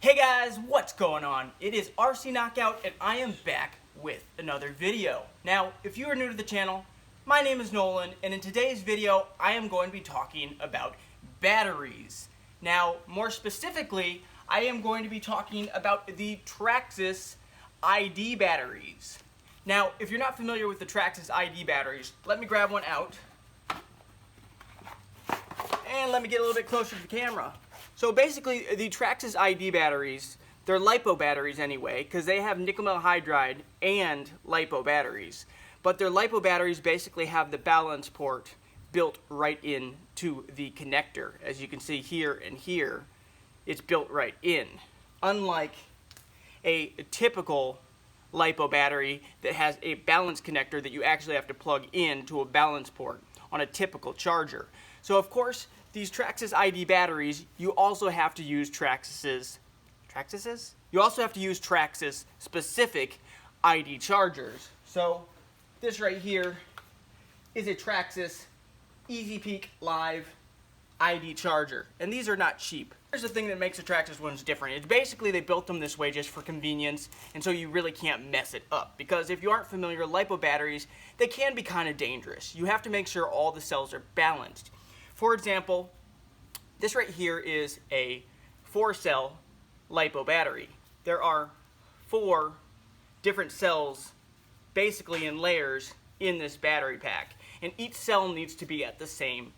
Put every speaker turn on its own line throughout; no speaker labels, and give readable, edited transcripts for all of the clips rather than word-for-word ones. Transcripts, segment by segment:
Hey guys, what's going on? It is RC Knockout and I am back with another video. Now, if you are new to the channel, my name is Nolan, and in today's video I am going to be talking about batteries. Now, more specifically, I am going to be talking about the Traxxas ID batteries. Now, if you're not familiar with the Traxxas ID batteries, let me grab one out. And let me get a little bit closer to the camera. So basically, the Traxxas ID batteries, they're LiPo batteries anyway, because they have nickel metal hydride and LiPo batteries. But their LiPo batteries basically have the balance port built right into the connector. As you can see here and here, it's built right in. Unlike a typical LiPo battery that has a balance connector that you actually have to plug in to a balance port on a typical charger. So of course, these Traxxas ID batteries, you also have to use Traxxas specific ID chargers. So this right here is a Traxxas Easy Peak Live ID charger, and these are not cheap. Here's the thing that makes the Traxxas ones different. It's basically they built them this way just for convenience, and so you really can't mess it up. Because if you aren't familiar, LiPo batteries, they can be kind of dangerous. You have to make sure all the cells are balanced. For example, this right here is a 4-cell LiPo battery. There are 4 different cells basically in layers in this battery pack, and each cell needs to be at the same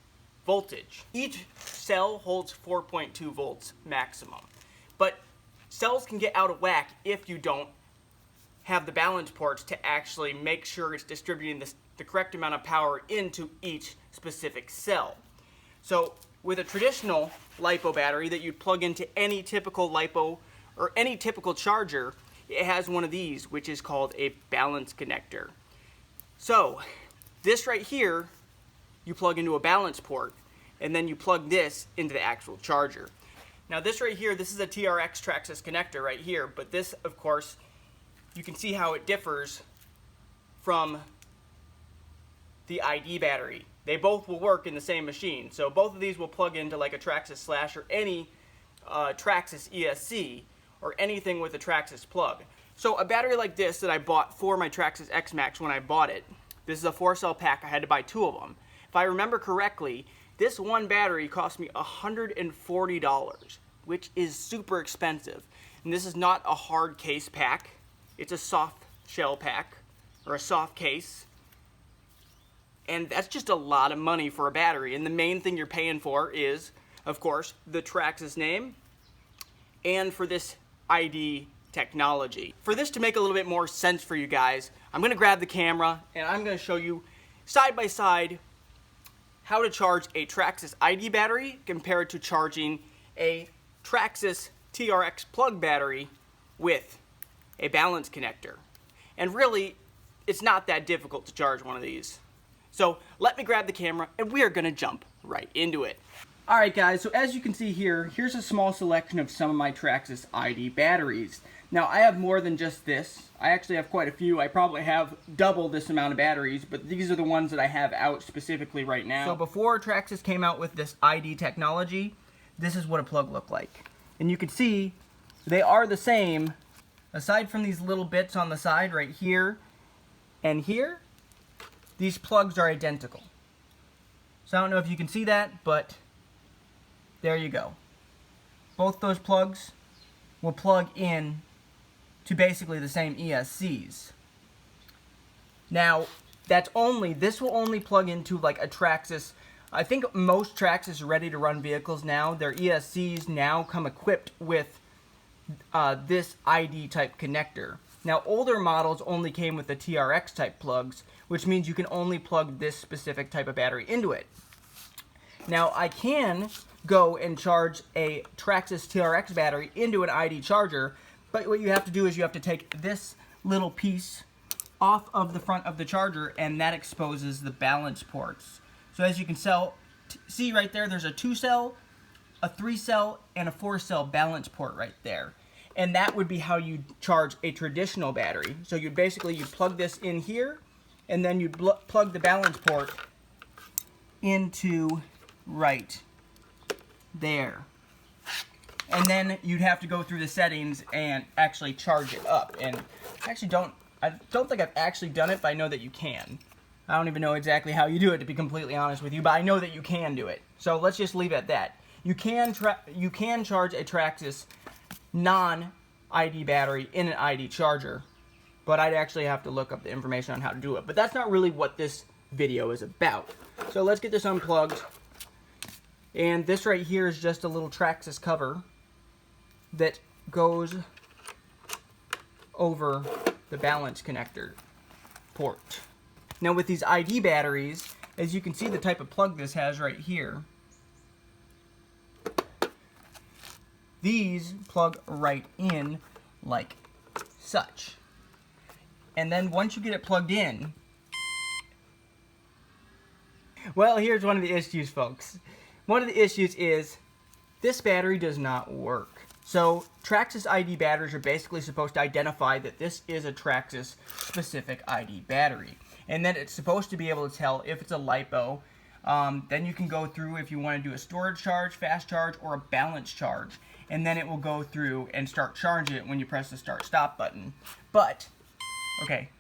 voltage. Each cell holds 4.2 volts maximum, but cells can get out of whack if you don't have the balance ports to actually make sure it's distributing the correct amount of power into each specific cell. So with a traditional LiPo battery that you'd plug into any typical LiPo or any typical charger, it has one of these, which is called a balance connector. So this right here, you plug into a balance port, and then you plug this into the actual charger. Now this right here, this is a TRX Traxxas connector right here, but this, of course, you can see how it differs from the ID battery. They both will work in the same machine. So both of these will plug into like a Traxxas Slash or any Traxxas ESC or anything with a Traxxas plug. So a battery like this that I bought for my Traxxas X-Max when I bought it, this is a 4-cell pack. I had to buy 2 of them. If I remember correctly, this one battery cost me $140, which is super expensive. And this is not a hard case pack. It's a soft shell pack or a soft case. And that's just a lot of money for a battery. And the main thing you're paying for is, of course, the Traxxas name and for this ID technology. For this to make a little bit more sense for you guys, I'm going to grab the camera and I'm going to show you side by side how to charge a Traxxas ID battery compared to charging a Traxxas TRX plug battery with a balance connector. And really, it's not that difficult to charge one of these. So let me grab the camera and we are going to jump right into it. Alright guys, so as you can see here, here's a small selection of some of my Traxxas ID batteries. Now I have more than just this. I actually have quite a few. I probably have double this amount of batteries, but these are the ones that I have out specifically right now. So before Traxxas came out with this ID technology, this is what a plug looked like. And you can see they are the same, aside from these little bits on the side right here and here. These plugs are identical. So I don't know if you can see that, but there you go. Both those plugs will plug in to basically the same ESCs. Now, this will only plug into like a Traxxas. I think most Traxxas ready to run vehicles now, their ESCs now come equipped with this ID type connector. Now, older models only came with the TRX type plugs, which means you can only plug this specific type of battery into it. Now, I can go and charge a Traxxas TRX battery into an ID charger, but what you have to do is you have to take this little piece off of the front of the charger, and that exposes the balance ports. So as you can see right there, there's a 2-cell, a 3-cell, and a 4-cell balance port right there. And that would be how you charge a traditional battery. So you'd plug this in here, and then you'd plug the balance port into right there. and then you'd have to go through the settings and actually charge it up. And I don't think I've actually done it, but I know that you can. I don't even know exactly how you do it, to be completely honest with you, but I know that you can do it. So let's just leave it at that. You can charge a Traxxas non-ID battery in an ID charger, but I'd actually have to look up the information on how to do it. But that's not really what this video is about. So let's get this unplugged. And this right here is just a little Traxxas cover that goes over the balance connector port. Now with these ID batteries, as you can see the type of plug this has right here, these plug right in like such. And then once you get it plugged in, well, here's one of the issues, folks. One of the issues is this battery does not work. So Traxxas ID batteries are basically supposed to identify that this is a Traxxas specific ID battery. And then it's supposed to be able to tell if it's a LiPo. Then you can go through if you want to do a storage charge, fast charge, or a balance charge. And then it will go through and start charging it when you press the start stop button. But, okay,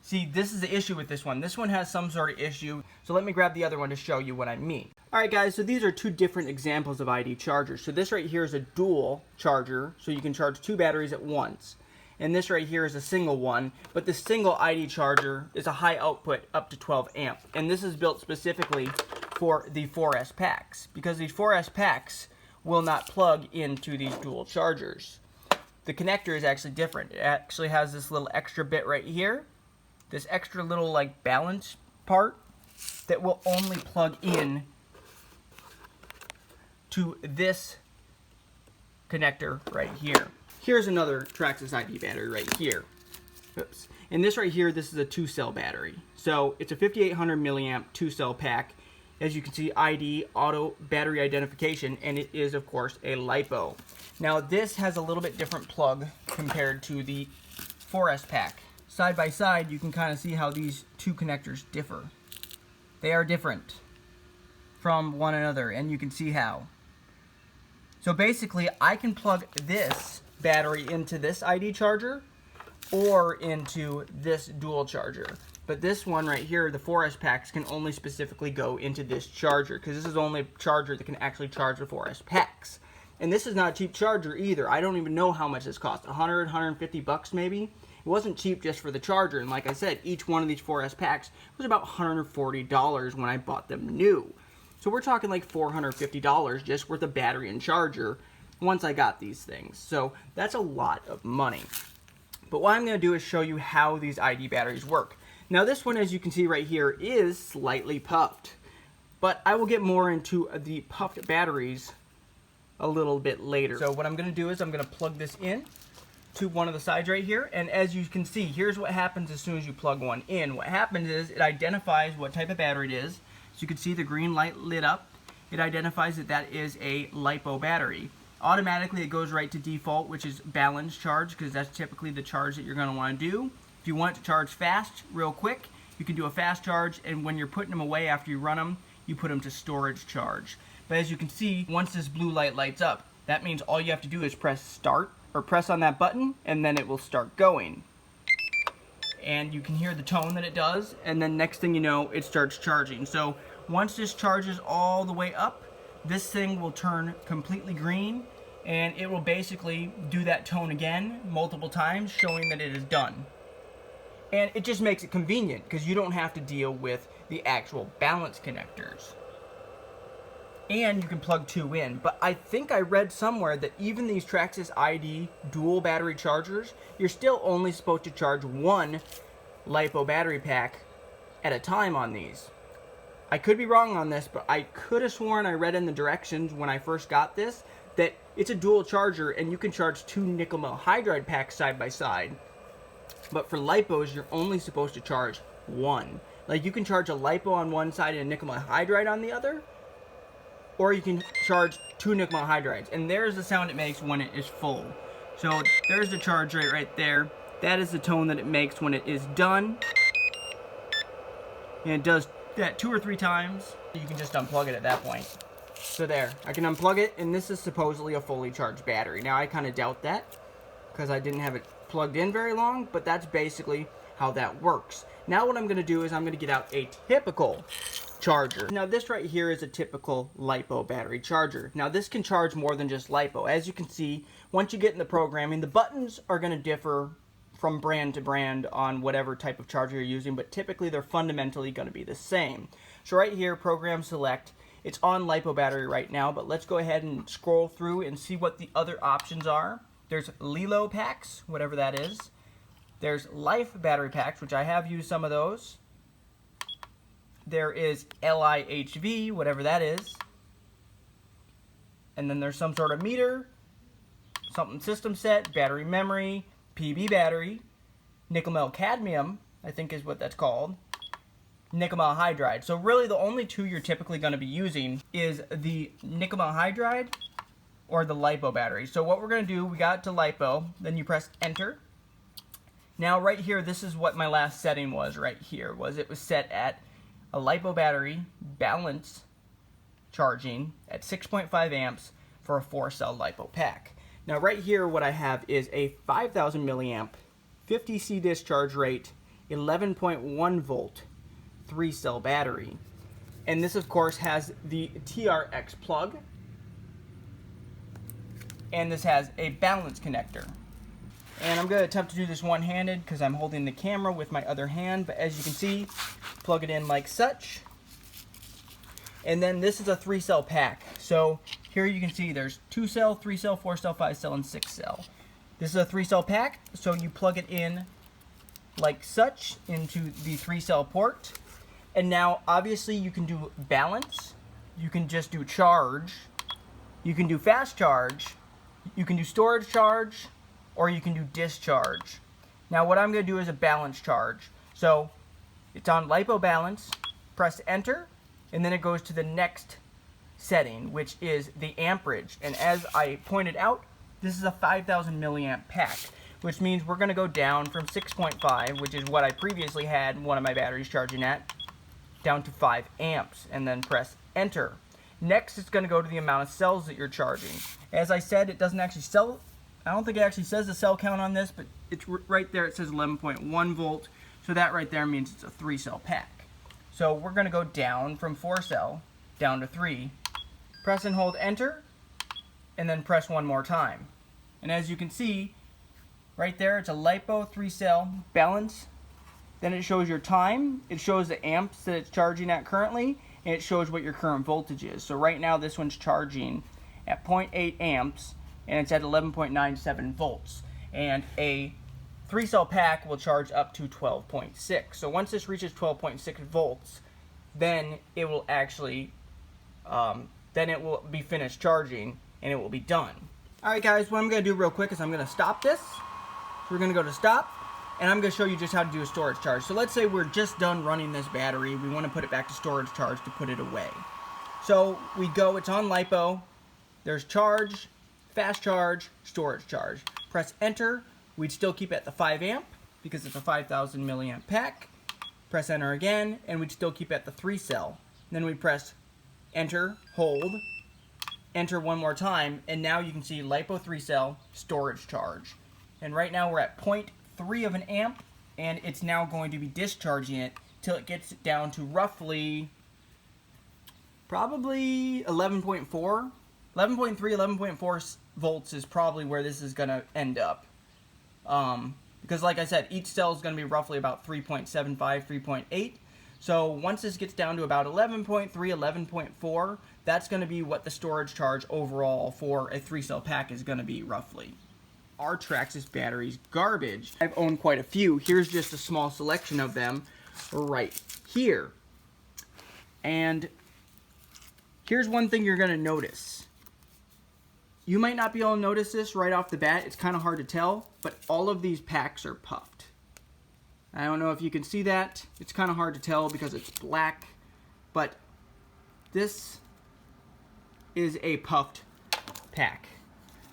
see, this is the issue with this one. This one has some sort of issue. So let me grab the other one to show you what I mean. Alright guys, so these are two different examples of ID chargers. So this right here is a dual charger, so you can charge two batteries at once. And this right here is a single one, but the single ID charger is a high output up to 12 amp. And this is built specifically for the 4S packs, because these 4S packs will not plug into these dual chargers. The connector is actually different. It actually has this little extra bit right here, this extra little like balance part that will only plug in to this connector right here. Here's another Traxxas ID battery right here. Oops. And this right here, this is a 2-cell battery. So it's a 5800 milliamp 2-cell pack. As you can see, ID, auto battery identification, and it is of course a LiPo. Now this has a little bit different plug compared to the 4S pack. Side by side, you can kind of see how these two connectors differ. They are different from one another, and you can see how. So basically, I can plug this battery into this ID charger or into this dual charger. But this one right here, the 4S packs, can only specifically go into this charger, because this is the only charger that can actually charge the 4S packs. And this is not a cheap charger either. I don't even know how much this cost. 100, 150 bucks maybe? It wasn't cheap just for the charger. And like I said, each one of these 4S packs was about $140 when I bought them new. So we're talking like $450 just worth of battery and charger once I got these things. So that's a lot of money. But what I'm going to do is show you how these ID batteries work. Now this one, as you can see right here, is slightly puffed. But I will get more into the puffed batteries a little bit later. So what I'm going to do is I'm going to plug this in to one of the sides right here. And as you can see, here's what happens as soon as you plug one in. What happens is it identifies what type of battery it is. So you can see the green light lit up. It identifies that that is a LiPo battery. Automatically it goes right to default, which is balance charge, because that's typically the charge that you're going to want to do. If you want to charge fast, real quick, you can do a fast charge, and when you're putting them away after you run them, you put them to storage charge. But as you can see, once this blue light lights up, that means all you have to do is press start, or press on that button, and then it will start going. And you can hear the tone that it does, and then next thing you know, it starts charging. So once this charges all the way up, this thing will turn completely green, and it will basically do that tone again multiple times, showing that it is done. And it just makes it convenient, because you don't have to deal with the actual balance connectors. And you can plug two in. But I think I read somewhere that even these Traxxas ID dual battery chargers, you're still only supposed to charge one LiPo battery pack at a time on these. I could be wrong on this, but I could have sworn I read in the directions when I first got this that it's a dual charger and you can charge two nickel metal hydride packs side by side. But for LiPos, you're only supposed to charge one. Like, you can charge a LiPo on one side and a nickel metal hydride on the other, or you can charge two nickel metal hydrides. And there's the sound it makes when it is full. So there's the charge rate right there. That is the tone that it makes when it is done. And it does that 2 or 3 times. You can just unplug it at that point. So there, I can unplug it, and this is supposedly a fully charged battery. Now I kind of doubt that because I didn't have it plugged in very long, but that's basically how that works. Now what I'm going to do is I'm going to get out a typical charger. Now this right here is a typical LiPo battery charger. Now this can charge more than just LiPo. As you can see, once you get in the programming, the buttons are going to differ from brand to brand on whatever type of charger you're using, but typically they're fundamentally going to be the same. So right here, program select. It's on LiPo battery right now, but let's go ahead and scroll through and see what the other options are. There's Lilo packs, whatever that is. There's Life battery packs, which I have used some of those. There is LIHV, whatever that is. And then there's some sort of meter, something system set, battery memory, PB battery, nickel metal cadmium, I think is what that's called. Nickel metal hydride. So really the only two you're typically going to be using is the nickel metal hydride or the LiPo battery. So what we're going to do, we got to LiPo, then you press enter. Now right here, this is what my last setting was right here, it was set at a LiPo battery balance charging at 6.5 amps for a 4-cell LiPo pack. Now right here what I have is a 5,000 milliamp 50C discharge rate 11.1 volt 3-cell battery. And this of course has the TRX plug, and this has a balance connector. And I'm going to attempt to do this one-handed because I'm holding the camera with my other hand, but as you can see, plug it in like such. And then this is a 3-cell pack. So here you can see there's 2-cell, 3-cell, 4-cell, 5-cell, and 6-cell. This is a 3-cell pack, so you plug it in like such into the 3-cell port. And now obviously you can do balance, you can just do charge, you can do fast charge, you can do storage charge, or you can do discharge. Now what I'm going to do is a balance charge. So it's on LiPo balance, press enter, and then it goes to the next setting, which is the amperage. And as I pointed out, this is a 5,000 milliamp pack, which means we're going to go down from 6.5, which is what I previously had one of my batteries charging at, down to 5 amps, and then press enter. Next, it's going to go to the amount of cells that you're charging. As I said, it doesn't actually I don't think it actually says the cell count on this, but it's right there. It says 11.1 volt, so that right there means it's a 3-cell pack. So we're going to go down from 4-cell down to 3. Press and hold enter, and then press one more time. And as you can see, right there, it's a LiPo 3-cell balance. Then it shows your time, it shows the amps that it's charging at currently, and it shows what your current voltage is. So right now this one's charging at 0.8 amps, and it's at 11.97 volts. And a 3-cell pack will charge up to 12.6. So once this reaches 12.6 volts, then it will actually, then it will be finished charging, and it will be done. Alright guys, what I'm going to do real quick is I'm going to stop this. So we're going to go to stop, and I'm going to show you just how to do a storage charge. So let's say we're just done running this battery. We want to put it back to storage charge to put it away. So we go, it's on LiPo, there's charge, fast charge, storage charge. Press enter, we'd still keep it at the 5 amp because it's a 5,000 milliamp pack. Press enter again, and we'd still keep it at the 3-cell. Then we press enter, hold, enter one more time, and now you can see LiPo 3-cell storage charge. And right now we're at 0.3 of an amp, and it's now going to be discharging it till it gets down to roughly, probably 11.4. 11.3, 11.4 volts is probably where this is going to end up. Because like I said, each cell is going to be roughly about 3.75, 3.8. So once this gets down to about 11.3, 11.4, that's going to be what the storage charge overall for a 3-cell pack is going to be roughly. Our Traxxas batteries garbage. I've owned quite a few. Here's just a small selection of them right here. And here's one thing you're going to notice. You might not be able to notice this right off the bat. It's kind of hard to tell, but all of these packs are puffed. I don't know if you can see that. It's kind of hard to tell because it's black, but this is a puffed pack.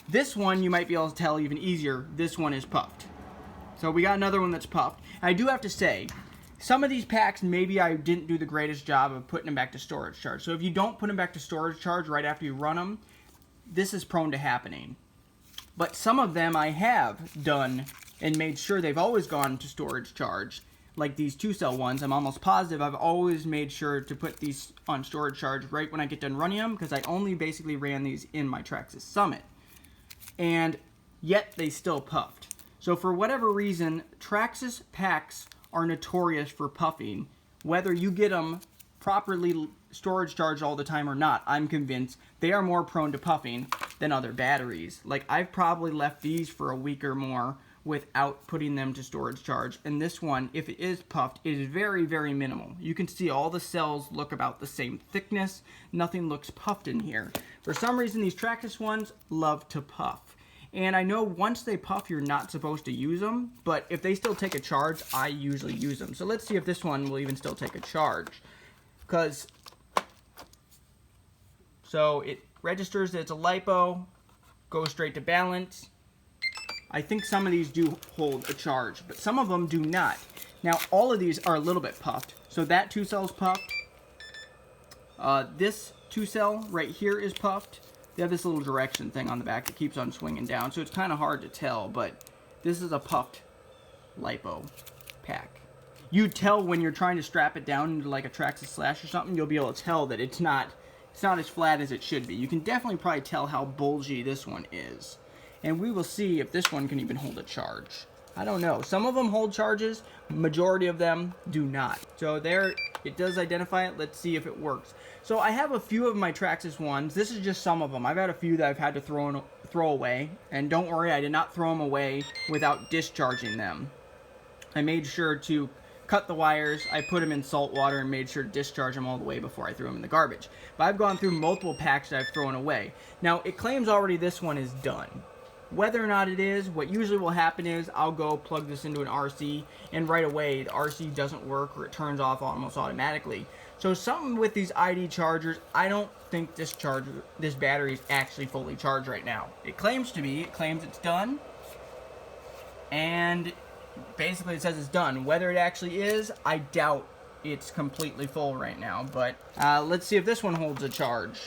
This one you might be able to tell even easier. This one is puffed. So we got another one that's puffed. I do have to say, some of these packs, maybe I didn't do the greatest job of putting them back to storage charge. So if you don't put them back to storage charge right after you run them, this is prone to happening. But some of them I have done and made sure they've always gone to storage charge. Like these 2-cell ones, I'm almost positive I've always made sure to put these on storage charge right when I get done running them, because I only basically ran these in my Traxxas Summit. And yet they still puffed. So for whatever reason, Traxxas packs are notorious for puffing. Whether you get them properly storage charged all the time or not, I'm convinced they are more prone to puffing than other batteries. Like, I've probably left these for a week or more without putting them to storage charge, and this one, if it is puffed, it is very, very minimal. You can see all the cells look about the same thickness. Nothing looks puffed in here. For some reason, these Traxxas ones love to puff. And I know once they puff, you're not supposed to use them, but if they still take a charge, I usually use them. So let's see if this one will even still take a charge. So it registers that it's a LiPo, goes straight to balance. I think some of these do hold a charge, but some of them do not. Now, all of these are a little bit puffed. So that 2-cell's puffed. This 2-cell right here is puffed. They have this little direction thing on the back that keeps on swinging down, so it's kind of hard to tell, but this is a puffed LiPo pack. You'd tell when you're trying to strap it down into like a Traxxas Slash or something, you'll be able to tell that it's not as flat as it should be. You can definitely probably tell how bulgy this one is. And we will see if this one can even hold a charge. I don't know. Some of them hold charges, majority of them do not. So there, it does identify it. Let's see if it works. So I have a few of my Traxxas ones. This is just some of them. I've had a few that I've had to throw away. And don't worry, I did not throw them away without discharging them. I made sure to cut the wires, I put them in salt water and made sure to discharge them all the way before I threw them in the garbage. But I've gone through multiple packs that I've thrown away. Now, it claims already this one is done. Whether or not it is, what usually will happen is I'll go plug this into an RC, and right away the RC doesn't work or it turns off almost automatically. So something with these ID chargers, I don't think this battery is actually fully charged right now. It claims to be, it claims it's done, and basically it says it's done. Whether it actually is, I doubt it's completely full right now, but let's see if this one holds a charge.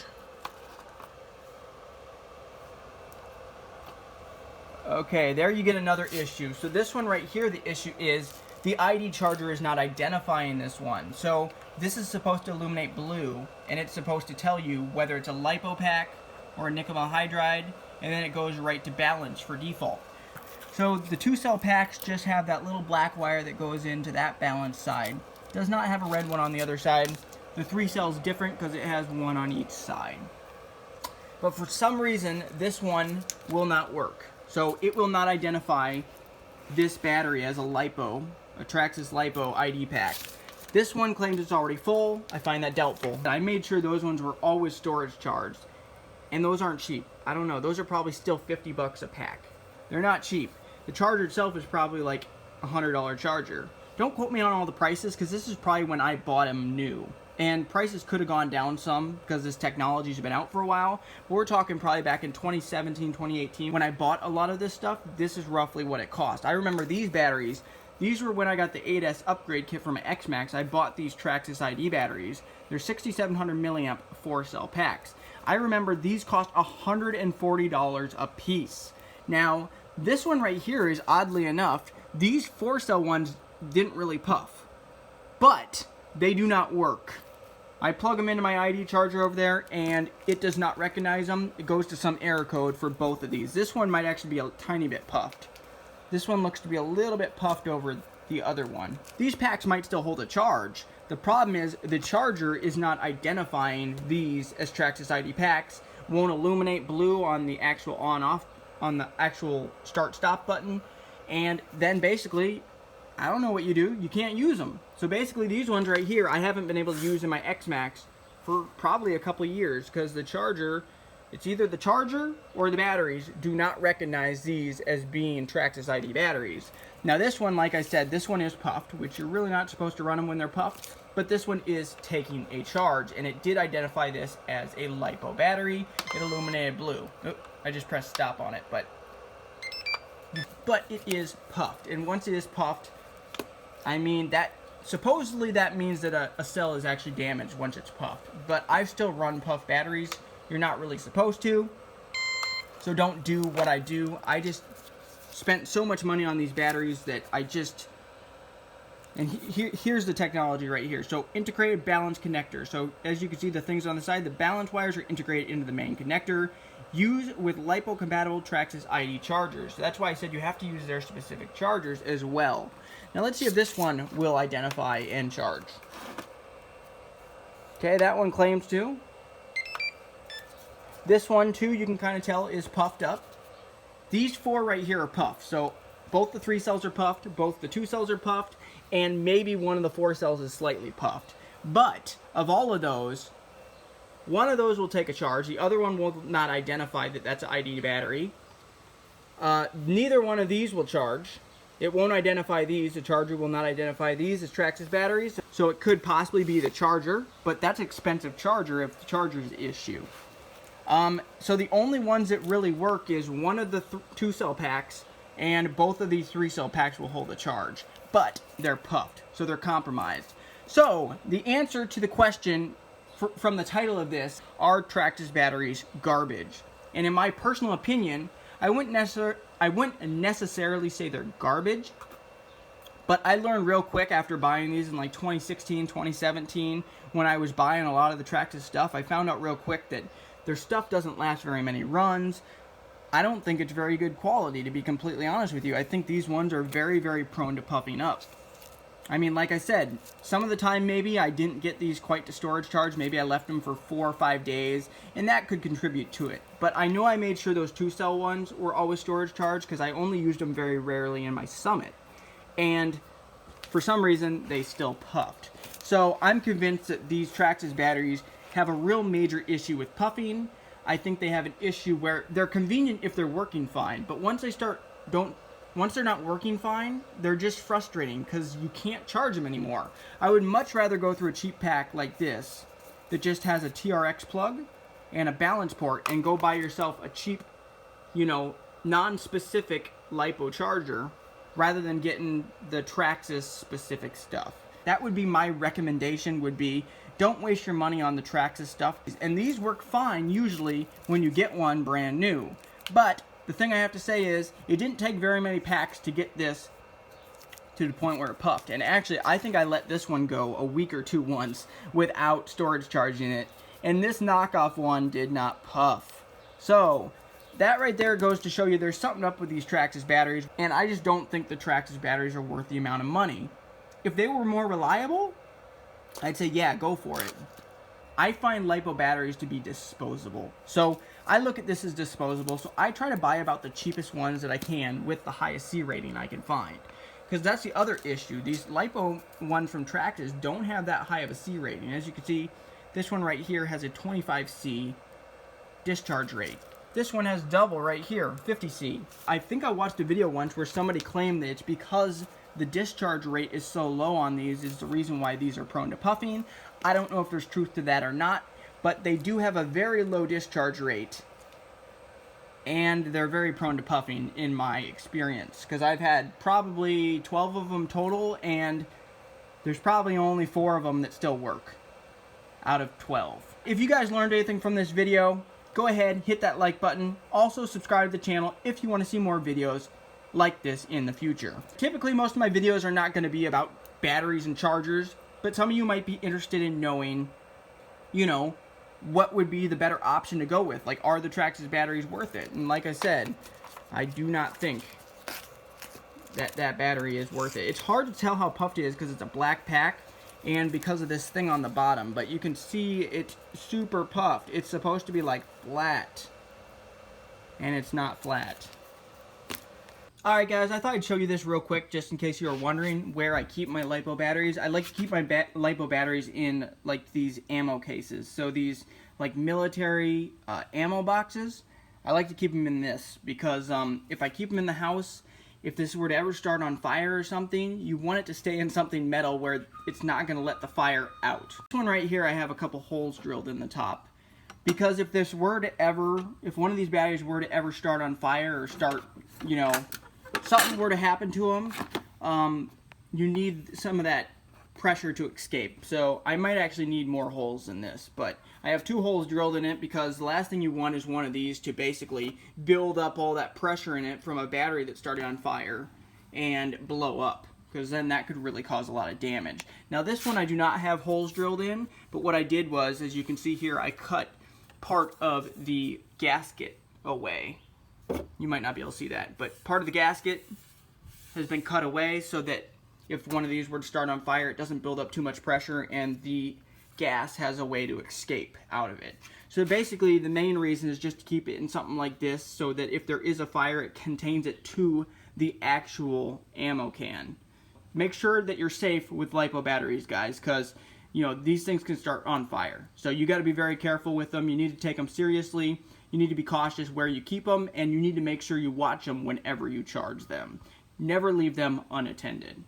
Okay, there you get another issue. So this one right here, the issue is the ID charger is not identifying this one. So this is supposed to illuminate blue, and it's supposed to tell you whether it's a LiPo pack or a nickel hydride, and then it goes right to balance for default. So the 2-cell packs just have that little black wire that goes into that balance side. Does not have a red one on the other side. The 3-cell is different because it has one on each side. But for some reason, this one will not work. So it will not identify this battery as a LiPo, a Traxxas Lipo ID pack. This one claims it's already full. I find that doubtful. I made sure those ones were always storage charged. And those aren't cheap. I don't know. Those are probably still 50 bucks a pack. They're not cheap. The charger itself is probably like a $100 charger. Don't quote me on all the prices, because this is probably when I bought them new. And prices could have gone down some because this technology's been out for a while. But we're talking probably back in 2017, 2018. When I bought a lot of this stuff, this is roughly what it cost. I remember these batteries. These were when I got the 8S upgrade kit for my X-Max. I bought these Traxxas ID batteries. They're 6,700 milliamp 4-cell packs. I remember these cost $140 a piece. Now, this one right here is, oddly enough, these 4-cell ones didn't really puff. But they do not work. I plug them into my ID charger over there, and it does not recognize them. It goes to some error code for both of these. This one might actually be a tiny bit puffed. This one looks to be a little bit puffed over the other one. These packs might still hold a charge. The problem is the charger is not identifying these as Traxxas ID packs. Won't illuminate blue on the actual on-off, on the actual start-stop button. And then basically, I don't know what you do. You can't use them. So basically these ones right here, I haven't been able to use in my X-Max for probably a couple of years, because the charger, it's either the charger or the batteries do not recognize these as being Traxxas ID batteries. Now this one, like I said, this one is puffed, which you're really not supposed to run them when they're puffed, but this one is taking a charge, and it did identify this as a LiPo battery. It illuminated blue. Oh, I just pressed stop on it, but it is puffed, and once it is puffed, I mean, that supposedly that means that a cell is actually damaged once it's puffed. But I've still run puff batteries. You're not really supposed to. So don't do what I do. I just spent so much money on these batteries that I just... And here's the technology right here. So integrated balance connector. So as you can see, the things on the side, the balance wires are integrated into the main connector. Used with LiPo compatible Traxxas ID chargers. So that's why I said you have to use their specific chargers as well. Now let's see if this one will identify and charge. Okay, that one claims to. This one too, you can kind of tell, is puffed up. These four right here are puffed. So both the 3 cells are puffed, both the 2 cells are puffed, and maybe one of the 4 cells is slightly puffed. But of all of those, one of those will take a charge. The other one will not identify that that's an ID battery. Neither one of these will charge. It won't identify these. The charger will not identify these as Traxxas batteries. So it could possibly be the charger, but that's an expensive charger if the charger's the issue. So the only ones that really work is one of the 2 cell packs, and both of these 3 cell packs will hold a charge. But they're puffed, so they're compromised. So the answer to the question from the title of this, are Traxxas batteries garbage? And in my personal opinion, I wouldn't necessarily say they're garbage, but I learned real quick after buying these in like 2016, 2017, when I was buying a lot of the Traxxas stuff. I found out real quick that their stuff doesn't last very many runs. I don't think it's very good quality, to be completely honest with you. I think these ones are very, very prone to puffing up. I mean, like I said, some of the time maybe I didn't get these quite to storage charge. Maybe I left them for 4 or 5 days, and that could contribute to it. But I know I made sure those 2 cell ones were always storage charged because I only used them very rarely in my Summit. And for some reason, they still puffed. So I'm convinced that these Traxxas batteries have a real major issue with puffing. I think they have an issue where they're convenient if they're working fine, but once they're not working fine, they're just frustrating because you can't charge them anymore. I would much rather go through a cheap pack like this that just has a TRX plug and a balance port and go buy yourself a cheap, non-specific LiPo charger rather than getting the Traxxas specific stuff. That would be my recommendation, would be don't waste your money on the Traxxas stuff. And these work fine usually when you get one brand new. But the thing I have to say is, it didn't take very many packs to get this to the point where it puffed. And actually, I think I let this one go a week or 2 once without storage charging it. And this knockoff one did not puff. So, that right there goes to show you there's something up with these Traxxas batteries. And I just don't think the Traxxas batteries are worth the amount of money. If they were more reliable, I'd say, yeah, go for it. I find LiPo batteries to be disposable. So I look at this as disposable, so I try to buy about the cheapest ones that I can with the highest C rating I can find. Because that's the other issue. These LiPo ones from Traxxas don't have that high of a C rating. As you can see, this one right here has a 25C discharge rate. This one has double right here, 50C. I think I watched a video once where somebody claimed that it's because the discharge rate is so low on these is the reason why these are prone to puffing. I don't know if there's truth to that or not, but they do have a very low discharge rate, and they're very prone to puffing in my experience, because I've had probably 12 of them total, and there's probably only 4 of them that still work out of 12. If you guys learned anything from this video, go ahead, hit that like button. Also subscribe to the channel if you want to see more videos like this in the future. Typically, most of my videos are not going to be about batteries and chargers, but some of you might be interested in knowing, what would be the better option to go with. Like, are the Traxxas batteries worth it? And like I said, I do not think that battery is worth it. It's hard to tell how puffed it is because it's a black pack and because of this thing on the bottom, but you can see it's super puffed. It's supposed to be like flat, and it's not flat. Alright guys, I thought I'd show you this real quick just in case you were wondering where I keep my LiPo batteries. I like to keep my LiPo batteries in like these ammo cases. So these like military ammo boxes, I like to keep them in this because if I keep them in the house, if this were to ever start on fire or something, you want it to stay in something metal where it's not going to let the fire out. This one right here, I have a couple holes drilled in the top. Because if if one of these batteries were to ever start on fire or start, something were to happen to them, you need some of that pressure to escape. So I might actually need more holes in this, but I have 2 holes drilled in it because the last thing you want is one of these to basically build up all that pressure in it from a battery that started on fire and blow up, because then that could really cause a lot of damage. Now this one I do not have holes drilled in, but what I did was, as you can see here, I cut part of the gasket away. You might not be able to see that, but part of the gasket has been cut away so that if one of these were to start on fire, it doesn't build up too much pressure and the gas has a way to escape out of it. So basically the main reason is just to keep it in something like this so that if there is a fire, it contains it to the actual ammo can. Make sure that you're safe with LiPo batteries, guys, because these things can start on fire. So you got to be very careful with them. You need to take them seriously. You need to be cautious where you keep them, and you need to make sure you watch them whenever you charge them. Never leave them unattended.